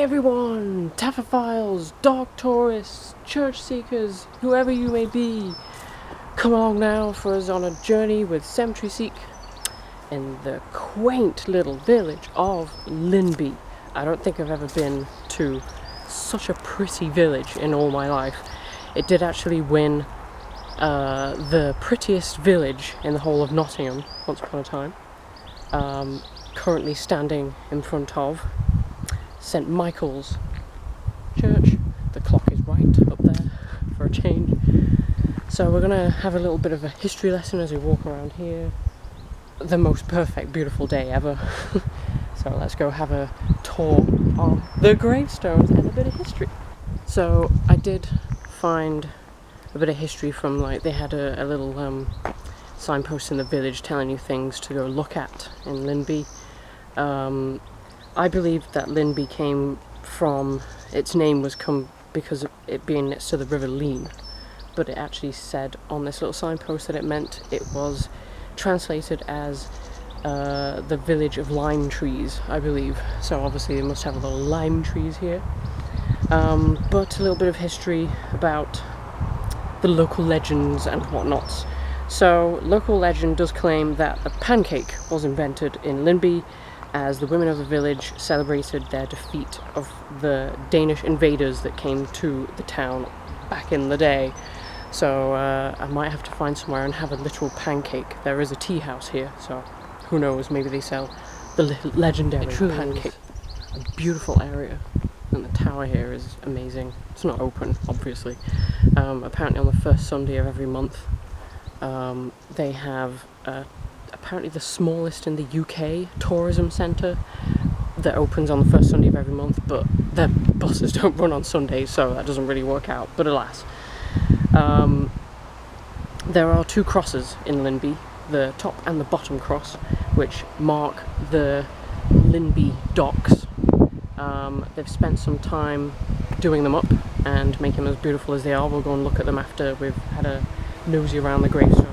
everyone, Taphophiles, dog tourists, church seekers, whoever you may be, come along now for us on a journey with Cemetery Seek in the quaint little village of Linby. I don't think I've ever been to such a pretty village in all my life. It did actually win the prettiest village in the whole of Nottingham once upon a time. Currently standing in front of St Michael's Church. The clock is right up there for a change. So we're going to have a little bit of a history lesson as we walk around here. The most perfect, beautiful day ever. So let's go have a tour of the gravestones and a bit of history. So I did find a bit of history from, like, they had a little signpost in the village telling you things to go look at in Linby. I believe that Linby came from, its name was come because of it being next to the river Leen, but it actually said on this little signpost that it was translated as the village of lime trees, I believe. So obviously they must have a lot of lime trees here. But a little bit of history about the local legends and whatnots. So local legend does claim that the pancake was invented in Linby as the women of the village celebrated their defeat of the Danish invaders that came to the town back in the day. So I might have to find somewhere and have a literal pancake. There is a tea house here, so who knows, maybe they sell the legendary pancake. A beautiful area, and the tower here is amazing. It's not open, obviously. Apparently on the first Sunday of every month, they have apparently the smallest in the UK tourism centre that opens on the first Sunday of every month, but their buses don't run on Sundays, so that doesn't really work out, but alas. There are two crosses in Linby, the top and the bottom cross, which mark the Linby docks. They've spent some time doing them up and making them as beautiful as they are. We'll go and look at them after we've had a nosy around the gravestones.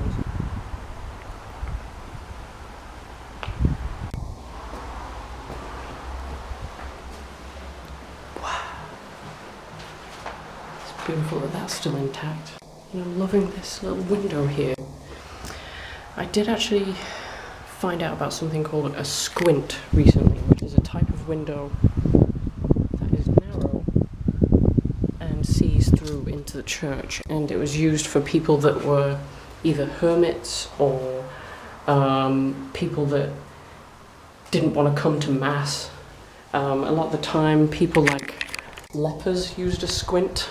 Beautiful that that's still intact. And I'm loving this little window here. I did actually find out about something called a squint recently, which is a type of window that is narrow and sees through into the church, and it was used for people that were either hermits or people that didn't want to come to mass. A lot of the time people like lepers used a squint,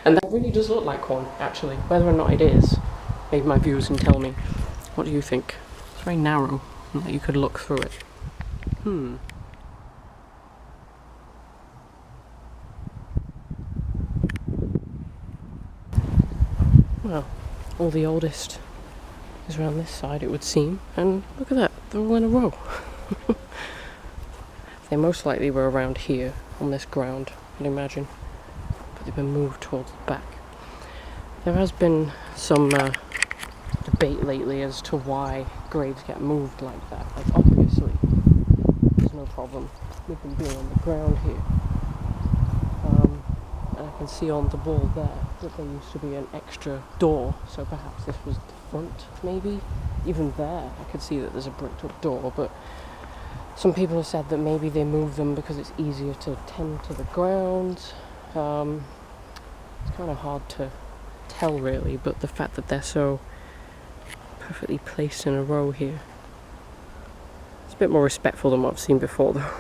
and that really does look like one, actually. Whether or not it is, maybe my viewers can tell me. What do you think? It's very narrow, and that you could look through it. Well, all the oldest is around this side, it would seem, and look at that, they're all in a row. They most likely were around here, on this ground, I'd imagine, but they've been moved towards the back. There has been some debate lately as to why graves get moved like that. Like, obviously, there's no problem with them being on the ground here. And I can see on the wall there that there used to be an extra door, so perhaps this was the front, maybe? Even there, I could see that there's a bricked up door, but some people have said that maybe they move them because it's easier to tend to the ground. It's kind of hard to tell, really, but the fact that they're so perfectly placed in a row here, it's a bit more respectful than what I've seen before, though.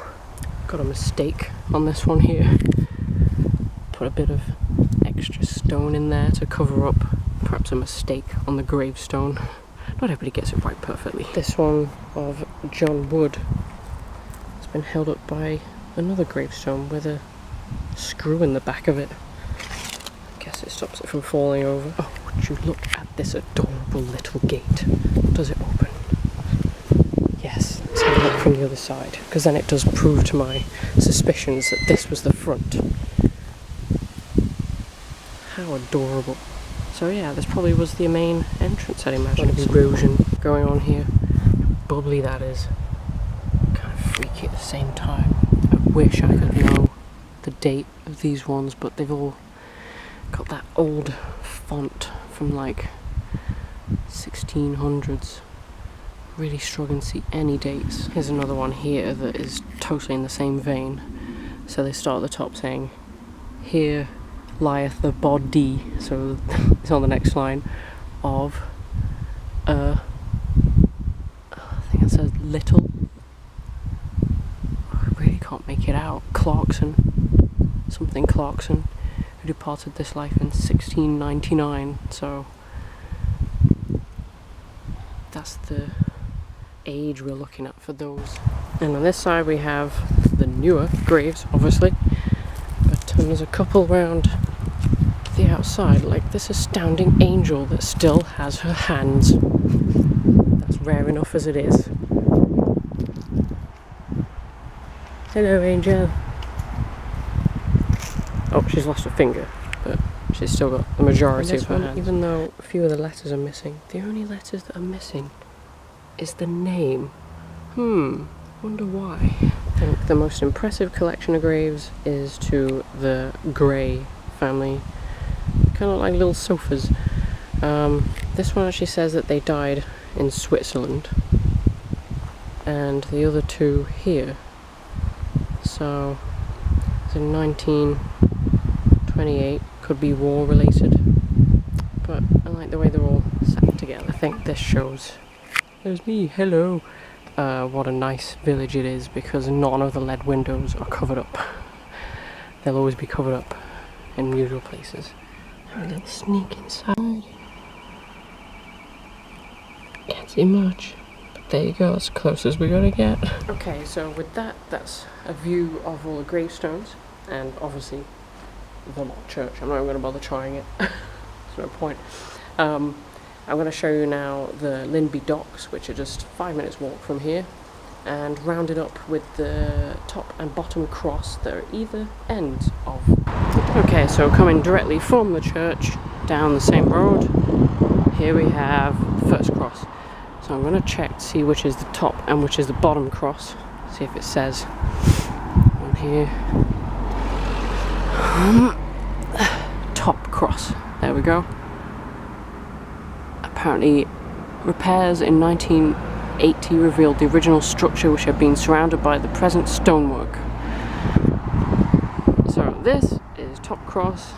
Got a mistake on this one here. Put a bit of extra stone in there to cover up perhaps a mistake on the gravestone. Not everybody gets it right perfectly. This one of John Wood has been held up by another gravestone with a screw in the back of it. I guess it stops it from falling over. Oh, would you look at this adorable little gate? Does it open? Yes, let's have a look from the other side, because then it does prove to my suspicions that this was the front. How adorable. So yeah, this probably was the main entrance, I'd imagine. A lot of erosion going on here. Bubbly that is. Kind of freaky at the same time. I wish I could know date of these ones, but they've all got that old font from like 1600s. Really struggling to see any dates. Here's another one here that is totally in the same vein. So they start at the top saying, "Here lieth the body," so it's on the next line, of I think it says little, I really can't make it out, something Clarkson, who departed this life in 1699, so that's the age we're looking at for those. And on this side we have the newer graves, obviously, but there's a couple round the outside, like this astounding angel that still has her hands. That's rare enough as it is. Hello, angel. Oh, she's lost a finger, but she's still got the majority of her hands. Even though a few of the letters are missing, the only letters that are missing is the name. Wonder why. I think the most impressive collection of graves is to the Gray family. Kind of like little sofas. This one actually says that they died in Switzerland, and the other two here. So it's in 1928, could be war related, but I like the way they're all set together. I think this shows, there's me, hello, what a nice village it is, because none of the lead windows are covered up. They'll always be covered up in usual places. A little sneak inside. Can't see much, but there you go, as close as we're gonna get. Okay, so with that, that's a view of all the gravestones, and obviously the mock church. I'm not even gonna bother trying it. There's no point. I'm gonna show you now the Lynnby docks, which are just 5 minutes walk from here, and rounded up with the top and bottom cross that are either ends of. Okay, so coming directly from the church down the same road, here we have the first cross. So I'm going to check to see which is the top and which is the bottom cross, see if it says on here. Top cross, there we go. Apparently repairs in 1980 revealed the original structure, which had been surrounded by the present stonework. So this is top cross.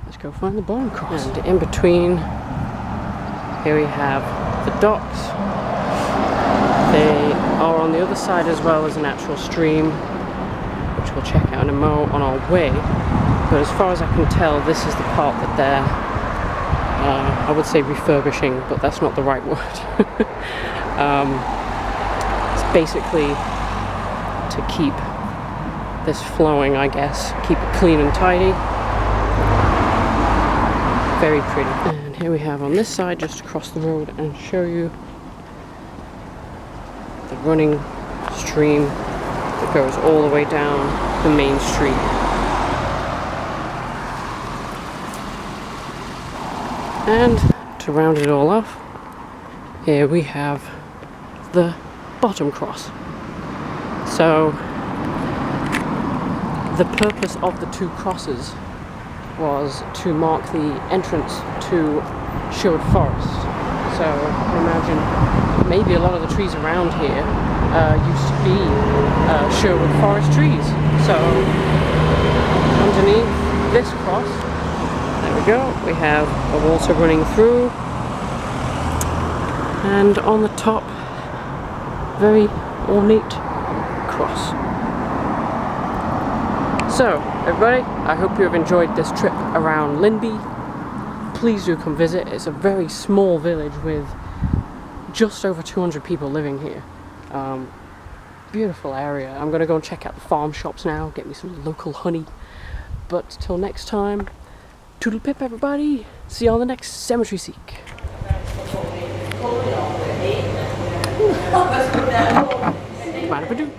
Let's go find the bottom cross. And in between, here we have the docks. They are on the other side as well as an actual stream, which we'll check out in a mo on our way. But as far as I can tell, this is the part that they're, I would say refurbishing, but that's not the right word. It's basically to keep this flowing, I guess, keep it clean and tidy. Very pretty. And here we have on this side, just across the road, and show you the running stream that goes all the way down the main street. And to round it all off, here we have the bottom cross. So the purpose of the two crosses was to mark the entrance to Sherwood Forest. So imagine maybe a lot of the trees around here used to be Sherwood Forest trees. So underneath this cross, there we go, we have a water running through, and on the top, very ornate cross. So, everybody, I hope you have enjoyed this trip around Linby. Please do come visit. It's a very small village with just over 200 people living here. Beautiful area. I'm going to go and check out the farm shops now, get me some local honey. But till next time, toodle pip everybody. See you on the next Cemetery Seek. Mind if I do?